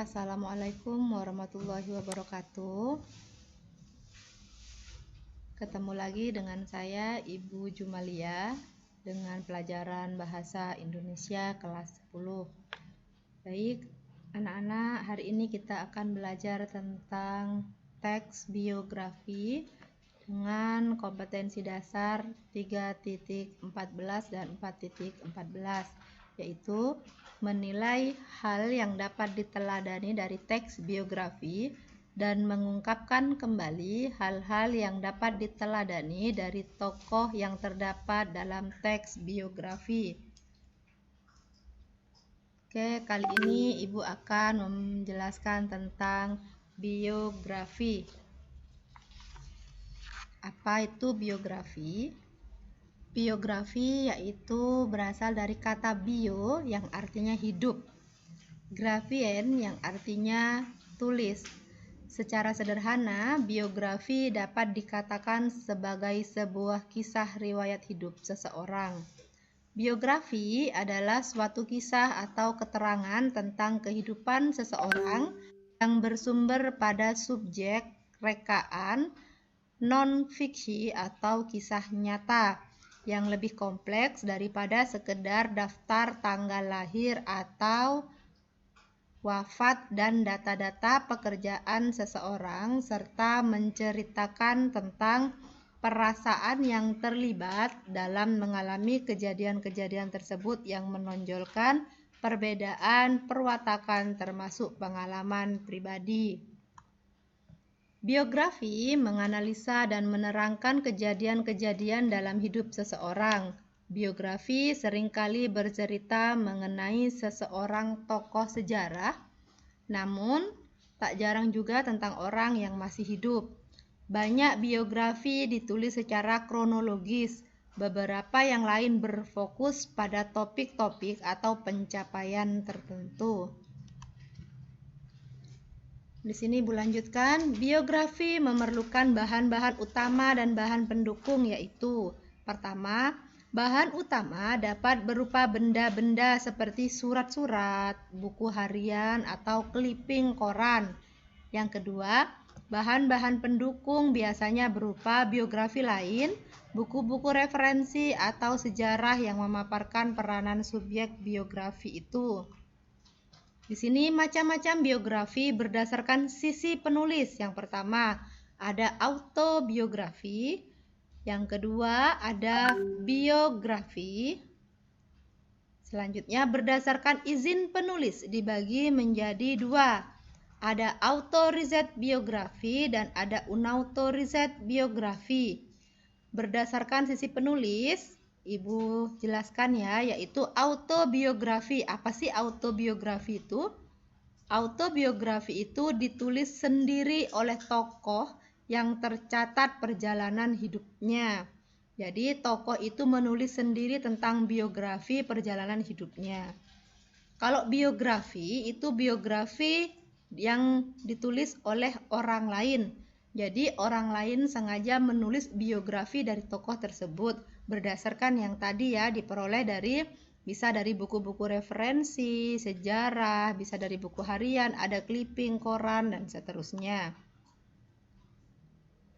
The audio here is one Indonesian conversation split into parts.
Assalamualaikum warahmatullahi wabarakatuh. Ketemu lagi dengan saya Ibu Jumalia dengan pelajaran Bahasa Indonesia kelas 10. Baik, anak-anak, hari ini kita akan belajar tentang teks biografi dengan kompetensi dasar 3.14 dan 4.14, yaitu menilai hal yang dapat diteladani dari teks biografi dan mengungkapkan kembali hal-hal yang dapat diteladani dari tokoh yang terdapat dalam teks biografi. Oke, kali ini Ibu akan menjelaskan tentang biografi. Apa itu biografi? Biografi yaitu berasal dari kata bio yang artinya hidup, grafien yang artinya tulis. Secara sederhana, biografi dapat dikatakan sebagai sebuah kisah riwayat hidup seseorang. Biografi adalah suatu kisah atau keterangan tentang kehidupan seseorang yang bersumber pada subjek rekaan, non-fiksi atau kisah nyata yang lebih kompleks daripada sekedar daftar tanggal lahir atau wafat dan data-data pekerjaan seseorang, serta menceritakan tentang perasaan yang terlibat dalam mengalami kejadian-kejadian tersebut yang menonjolkan perbedaan perwatakan termasuk pengalaman pribadi. Biografi menganalisa dan menerangkan kejadian-kejadian dalam hidup seseorang. Biografi seringkali bercerita mengenai seseorang tokoh sejarah, namun tak jarang juga tentang orang yang masih hidup. Banyak biografi ditulis secara kronologis, beberapa yang lain berfokus pada topik-topik atau pencapaian tertentu. Di sini Ibu lanjutkan, biografi memerlukan bahan-bahan utama dan bahan pendukung, yaitu pertama, bahan utama dapat berupa benda-benda seperti surat-surat, buku harian, atau clipping koran. Yang kedua, bahan-bahan pendukung biasanya berupa biografi lain, buku-buku referensi, atau sejarah yang memaparkan peranan subjek biografi itu. Di sini macam-macam biografi berdasarkan sisi penulis. Yang pertama, ada autobiografi. Yang kedua, ada biografi. Selanjutnya, berdasarkan izin penulis dibagi menjadi dua. Ada authorized biografi dan ada unauthorized biografi. Berdasarkan sisi penulis, Ibu jelaskan ya, yaitu autobiografi. Apa sih autobiografi itu? Autobiografi itu ditulis sendiri oleh tokoh yang tercatat perjalanan hidupnya. Jadi tokoh itu menulis sendiri tentang biografi perjalanan hidupnya. Kalau biografi itu biografi yang ditulis oleh orang lain. Jadi orang lain sengaja menulis biografi dari tokoh tersebut berdasarkan yang tadi ya diperoleh bisa dari buku-buku referensi, sejarah, bisa dari buku harian, ada clipping, koran, dan seterusnya.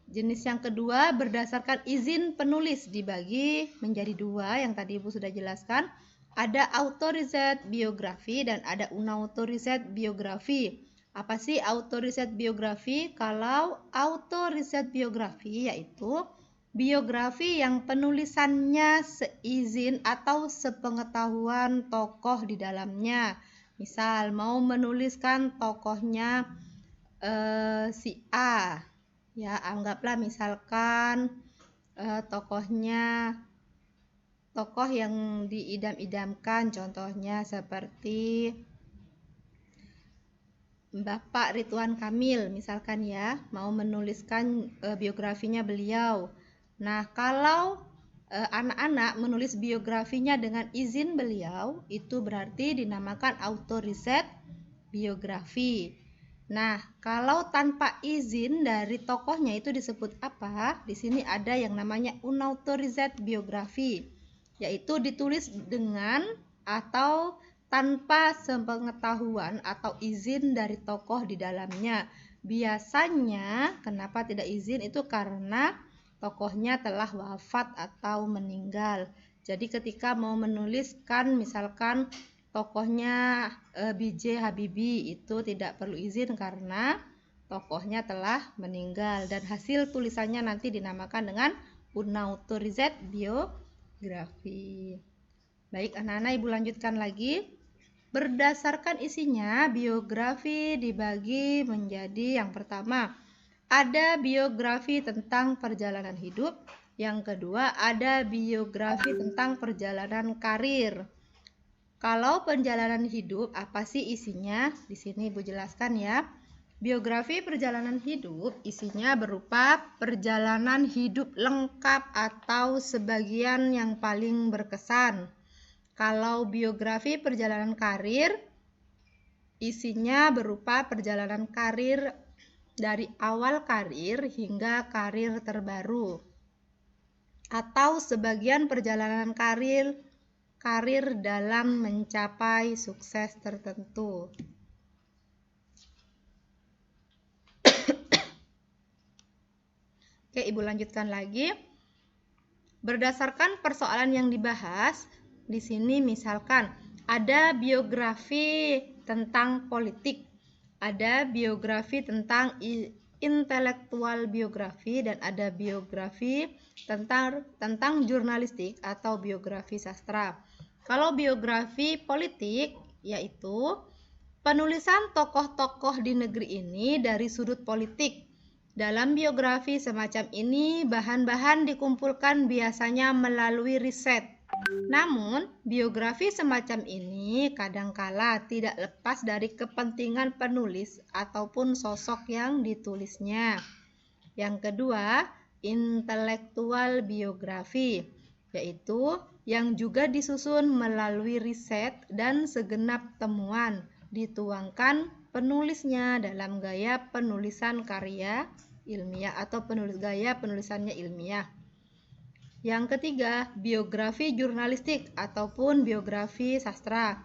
Jenis yang kedua berdasarkan izin penulis dibagi menjadi dua yang tadi Ibu sudah jelaskan. Ada authorized biografi dan ada unauthorized biografi. Apa sih authorized biografi? Kalau authorized biografi yaitu biografi yang penulisannya seizin atau sepengetahuan tokoh di dalamnya. Misal mau menuliskan tokohnya si A, ya anggaplah misalkan tokoh yang diidam-idamkan, contohnya seperti Bapak Ridwan Kamil misalkan ya, mau menuliskan biografinya beliau. Nah, kalau anak-anak menulis biografinya dengan izin beliau, itu berarti dinamakan authorized biografi. Nah, kalau tanpa izin dari tokohnya itu disebut apa? Di sini ada yang namanya unauthorized biografi, yaitu ditulis dengan atau tanpa sepengetahuan atau izin dari tokoh di dalamnya. Biasanya kenapa tidak izin itu karena tokohnya telah wafat atau meninggal. Jadi ketika mau menuliskan misalkan tokohnya B.J. Habibie itu tidak perlu izin karena tokohnya telah meninggal dan hasil tulisannya nanti dinamakan dengan unauthorized biografi. Baik anak-anak, Ibu lanjutkan lagi. Berdasarkan isinya, biografi dibagi menjadi yang pertama, ada biografi tentang perjalanan hidup. Yang kedua, ada biografi tentang perjalanan karir. Kalau perjalanan hidup, apa sih isinya? Di sini Ibu jelaskan ya. Biografi perjalanan hidup isinya berupa perjalanan hidup lengkap atau sebagian yang paling berkesan. Kalau biografi perjalanan karir, isinya berupa perjalanan karir dari awal karir hingga karir terbaru. Atau sebagian perjalanan karir dalam mencapai sukses tertentu. Oke, Ibu lanjutkan lagi. Berdasarkan persoalan yang dibahas, di sini misalkan ada biografi tentang politik, ada biografi tentang intelektual biografi, dan ada biografi tentang jurnalistik atau biografi sastra. Kalau biografi politik yaitu penulisan tokoh-tokoh di negeri ini dari sudut politik. Dalam biografi semacam ini, bahan-bahan dikumpulkan biasanya melalui riset. Namun, biografi semacam ini kadangkala tidak lepas dari kepentingan penulis ataupun sosok yang ditulisnya. Yang kedua, intelektual biografi, yaitu yang juga disusun melalui riset dan segenap temuan, dituangkan penulisnya dalam gaya penulisan karya ilmiah atau gaya penulisannya ilmiah. Yang ketiga, biografi jurnalistik ataupun biografi sastra,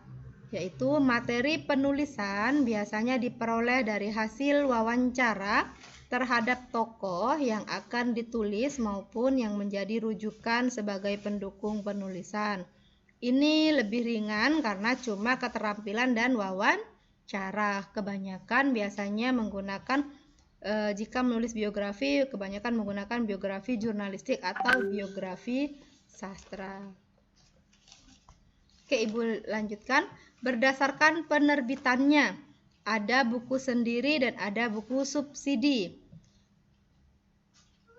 yaitu materi penulisan biasanya diperoleh dari hasil wawancara terhadap tokoh yang akan ditulis maupun yang menjadi rujukan sebagai pendukung penulisan. Ini lebih ringan karena cuma keterampilan dan wawancara. Kebanyakan biasanya menggunakan jika menulis biografi, kebanyakan menggunakan biografi jurnalistik atau biografi sastra. Oke, Ibu lanjutkan. Berdasarkan penerbitannya, ada buku sendiri dan ada buku subsidi.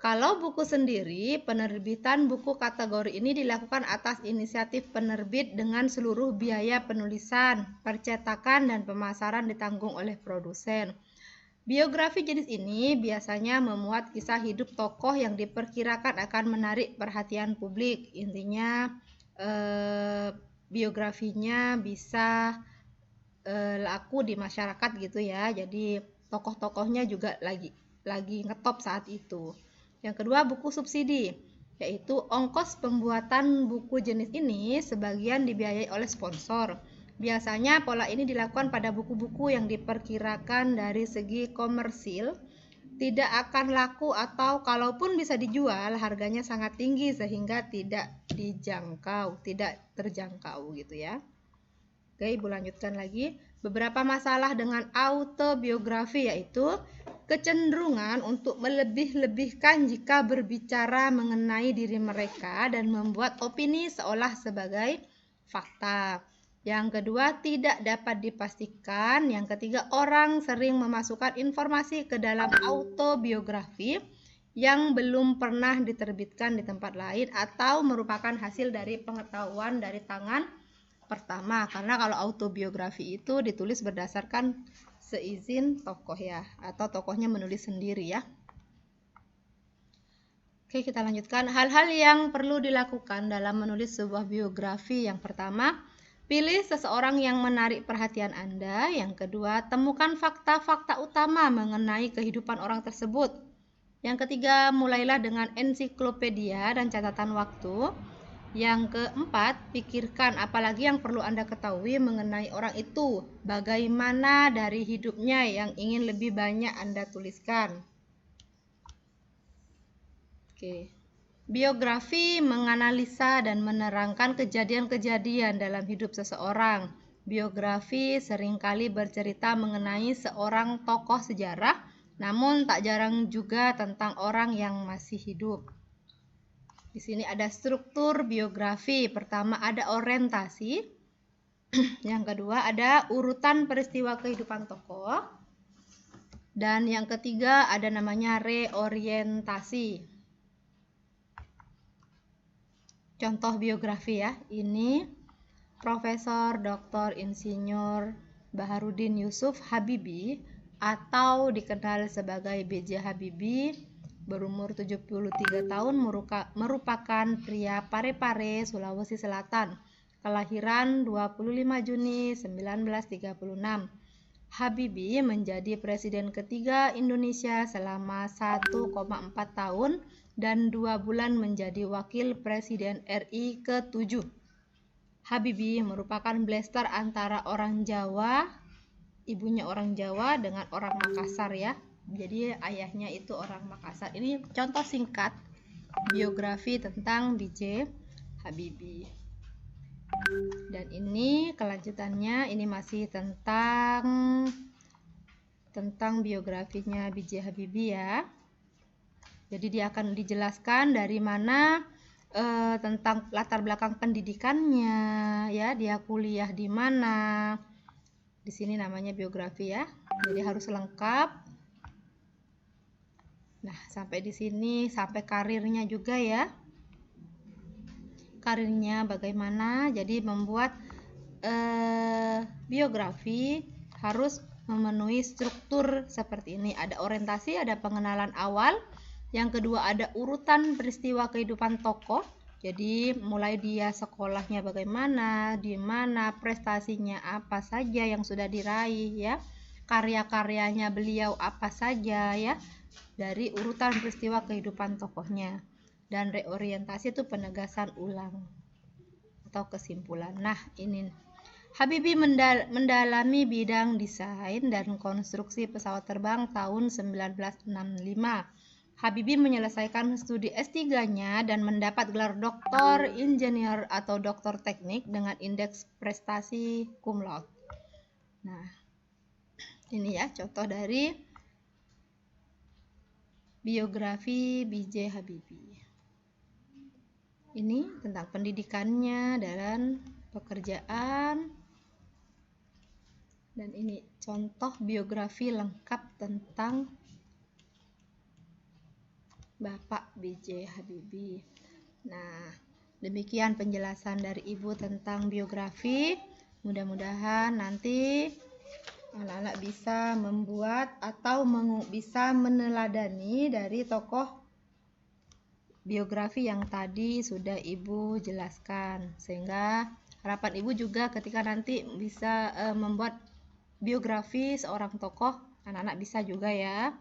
Kalau buku sendiri, penerbitan buku kategori ini dilakukan atas inisiatif penerbit dengan seluruh biaya penulisan, percetakan, dan pemasaran ditanggung oleh produsen. Biografi jenis ini biasanya memuat kisah hidup tokoh yang diperkirakan akan menarik perhatian publik. Intinya biografinya bisa laku di masyarakat gitu ya. Jadi tokoh-tokohnya juga lagi ngetop saat itu. Yang kedua, buku subsidi, yaitu ongkos pembuatan buku jenis ini sebagian dibiayai oleh sponsor. Biasanya pola ini dilakukan pada buku-buku yang diperkirakan dari segi komersil tidak akan laku atau kalaupun bisa dijual harganya sangat tinggi sehingga tidak terjangkau gitu ya. Oke, Ibu lanjutkan lagi. Beberapa masalah dengan autobiografi yaitu kecenderungan untuk melebih-lebihkan jika berbicara mengenai diri mereka dan membuat opini seolah sebagai fakta. Yang kedua, tidak dapat dipastikan. Yang ketiga, orang sering memasukkan informasi ke dalam autobiografi yang belum pernah diterbitkan di tempat lain atau merupakan hasil dari pengetahuan dari tangan pertama. Karena kalau autobiografi itu ditulis berdasarkan seizin tokoh ya, atau tokohnya menulis sendiri ya. Oke, kita lanjutkan. Hal-hal yang perlu dilakukan dalam menulis sebuah biografi. Yang pertama, pilih seseorang yang menarik perhatian Anda. Yang kedua, temukan fakta-fakta utama mengenai kehidupan orang tersebut. Yang ketiga, mulailah dengan ensiklopedia dan catatan waktu. Yang keempat, pikirkan apalagi yang perlu Anda ketahui mengenai orang itu. Bagaimana dari hidupnya yang ingin lebih banyak Anda tuliskan. Oke. Biografi menganalisa dan menerangkan kejadian-kejadian dalam hidup seseorang. Biografi seringkali bercerita mengenai seorang tokoh sejarah, namun tak jarang juga tentang orang yang masih hidup. Di sini ada struktur biografi. Pertama ada orientasi. Yang kedua ada urutan peristiwa kehidupan tokoh. Dan yang ketiga ada namanya reorientasi. Contoh biografi ya. Ini Profesor Dr. Insinyur Baharudin Yusuf Habibie atau dikenal sebagai B.J. Habibie, berumur 73 tahun, merupakan pria Parepare, Sulawesi Selatan. Kelahiran 25 Juni 1936. Habibie menjadi presiden ketiga Indonesia selama 1,4 tahun dan 2 bulan menjadi wakil presiden RI ke-7. Habibie merupakan blaster antara orang Jawa, ibunya orang Jawa dengan orang Makassar ya. Jadi ayahnya itu orang Makassar. Ini contoh singkat biografi tentang B.J. Habibie. Dan ini kelanjutannya, ini masih tentang biografinya B.J. Habibie ya. Jadi dia akan dijelaskan dari mana tentang latar belakang pendidikannya ya, dia kuliah di mana. Di sini namanya biografi ya. Jadi harus lengkap. Nah, sampai di sini, sampai karirnya juga ya. Karirnya bagaimana? Jadi membuat biografi harus memenuhi struktur seperti ini. Ada orientasi, ada pengenalan awal. Yang kedua ada urutan peristiwa kehidupan tokoh. Jadi mulai dia sekolahnya bagaimana, di mana, prestasinya apa saja yang sudah diraih ya. Karya-karyanya beliau apa saja ya. Dari urutan peristiwa kehidupan tokohnya. Dan reorientasi itu penegasan ulang atau kesimpulan. Nah, ini Habibie mendalami bidang desain dan konstruksi pesawat terbang tahun 1965. Habibie menyelesaikan studi S3-nya dan mendapat gelar doktor insinyur atau doktor teknik dengan indeks prestasi cum laude. Nah, ini ya contoh dari biografi B.J. Habibie. Ini tentang pendidikannya dan pekerjaan. Dan ini contoh biografi lengkap tentang Bapak B.J. Habibie. Nah, demikian penjelasan dari Ibu tentang biografi. Mudah-mudahan nanti anak-anak bisa membuat atau bisa meneladani dari tokoh biografi yang tadi sudah Ibu jelaskan. Sehingga harapan Ibu juga ketika nanti bisa membuat biografi seorang tokoh, anak-anak bisa juga ya,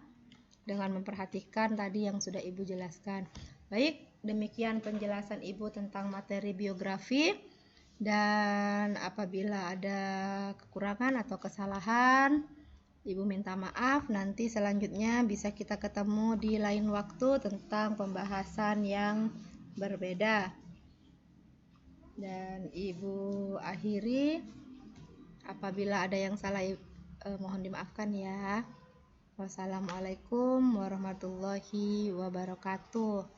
dengan memperhatikan tadi yang sudah Ibu jelaskan. Baik, demikian penjelasan Ibu tentang materi biografi. Dan apabila ada kekurangan atau kesalahan, Ibu minta maaf. Nanti selanjutnya bisa kita ketemu di lain waktu tentang pembahasan yang berbeda. Dan Ibu akhiri, apabila ada yang salah mohon dimaafkan ya. Wassalamualaikum warahmatullahi wabarakatuh.